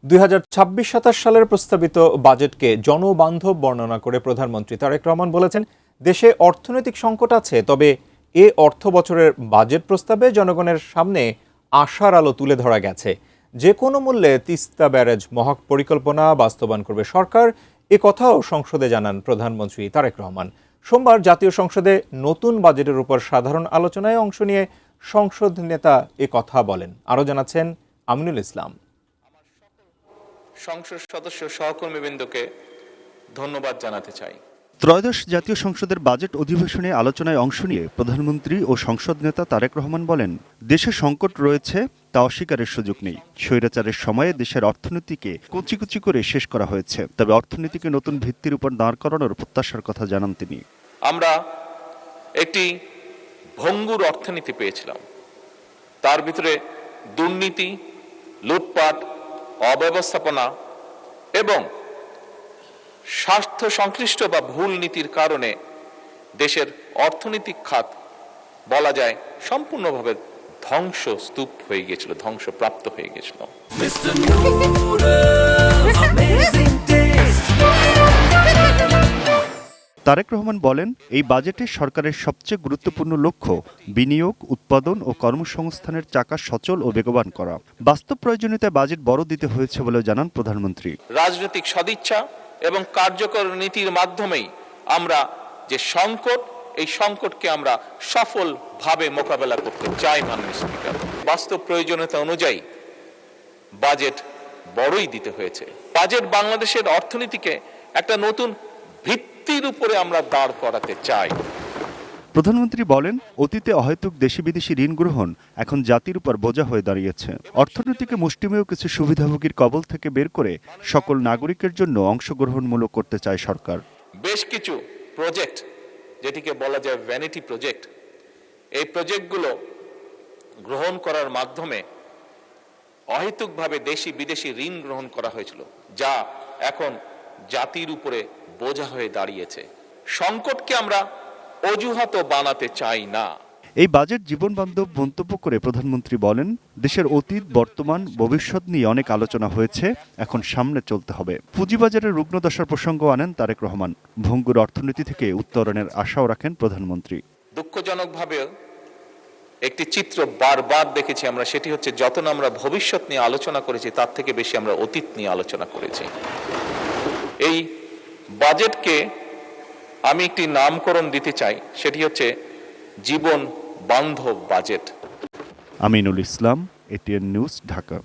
২০২৬-২৭ সালের প্রস্তাবিত বাজেটকে জনবান্ধব বর্ণনা করে প্রধানমন্ত্রী তারেক রহমান বলেছেন, দেশে অর্থনৈতিক সংকট আছে, তবে এ অর্থ বছরের বাজেট প্রস্তাবে জনগণের সামনে আশার আলো তুলে ধরা গেছে। যে কোনো মূল্যে তিস্তা ব্যারেজ মহাপরিকল্পনা বাস্তবায়ন করবে সরকার, এ কথাও সংসদে জানান প্রধানমন্ত্রী তারেক রহমান। সোমবার জাতীয় সংসদে নতুন বাজেটের উপর সাধারণ আলোচনায় অংশ নিয়ে সংসদ নেতা এ কথা বলেন। আরও জানাচ্ছেন আমিনুল ইসলাম। সংসদ সদস্য সহকর্মীবৃন্দকে ধন্যবাদ জানাতে চাই। ত্রয়োদশ জাতীয় সংসদের বাজেট অধিবেশনে আলোচনায় অংশ নিয়ে প্রধানমন্ত্রী ও সংসদ নেতা তারেক রহমান বলেন, দেশে সংকট রয়েছে, তা অস্বীকারের সুযোগ নেই। স্বৈরাচারের সময়ে দেশের অর্থনীতিকে কুচি কুচি করে শেষ করা হয়েছে, তবে অর্থনীতিকে নতুন ভিত্তির উপর দাঁড় করানোর প্রত্যাশার কথা জানান তিনি। আমরা একটি ভঙ্গুর অর্থনীতি পেয়েছিলাম, তার ভিতরে দুর্নীতি, লুটপাট, অব্যবস্থাপনা এবং স্বার্থ সংশ্লিষ্ট বা ভুল নীতির কারণে দেশের অর্থনৈতিক খাত বলা যায় সম্পূর্ণভাবে ধ্বংসস্তূপ হয়ে গিয়েছিল, ধ্বংসপ্রাপ্ত হয়ে গিয়েছিল। তারেক রহমান বলেন, এই বাজেটে সরকারের সবচেয়ে গুরুত্বপূর্ণ লক্ষ্য বিনিয়োগ, উৎপাদন ও কর্মসংস্থানের চাকা সচল ও বেগবান করা। বাস্তব প্রয়োজনীয়তায় বাজেট বড় দিতে হয়েছে বলেও জানান প্রধানমন্ত্রী। রাজনৈতিক সদিচ্ছা এবং কার্যকর নীতির মাধ্যমেই আমরা যে সংকট, এই সংকটকে আমরা সফলভাবে মোকাবেলা করতে চাই। মাননীয় স্পিকার, বাস্তব প্রয়োজনীয়তা অনুযায়ী বাজেট বড়ই দিতে হয়েছে। বাজেট বাংলাদেশের অর্থনীতিকে একটা নতুন ভিত্তির উপরে আমরা দাঁড় করাতে চাই। প্রধানমন্ত্রী বলেন, অতীতে অহেতুক দেশি বিদেশি ঋণ গ্রহণ এখন জাতির উপর বোঝা হয়ে দাঁড়িয়েছে। অর্থনীতিকে মুষ্টিমেয় কিছু সুবিধাভোগীর কবল থেকে বের করে সকল নাগরিকের জন্য অংশগ্রহণমূলক করতে চায় সরকার। বেশ কিছু প্রজেক্ট, যেটিকে বলা যায় ভ্যানিটি প্রজেক্ট, এই প্রজেক্টগুলো গ্রহণ করার মাধ্যমে অহেতুকভাবে দেশি বিদেশি ঋণ গ্রহণ করা হয়েছিল, যা এখন জাতির উপরে বোঝা হয়ে দাঁড়িয়েছে। সংকটকে আমরা অজুহাত বানাতে চাই না। এই বাজেট জীবনবান্ধব মন্তব্য করে প্রধানমন্ত্রী বলেন, দেশের অতীত, বর্তমান, ভবিষ্যৎ নিয়ে অনেক আলোচনা হয়েছে, এখন সামনে চলতে হবে। পুঁজিবাজারের রুগ্নদশার প্রসঙ্গ আনেন তারেক রহমান। ভঙ্গুর অর্থনীতি থেকে উত্তরণের আশাও রাখেন প্রধানমন্ত্রী। দুঃখজনকভাবে একটি চিত্র বারবার দেখেছি আমরা, সেটি হচ্ছে যত না আমরা ভবিষ্যৎ নিয়ে আলোচনা করেছি, তার থেকে বেশি আমরা অতীত নিয়ে আলোচনা করেছি। এই বাজেটকে আমি একটি নামকরণ দিতে চাই, সেটি হচ্ছে জীবন বান্ধব budget. Aminul Islam, ATN news, Dhaka.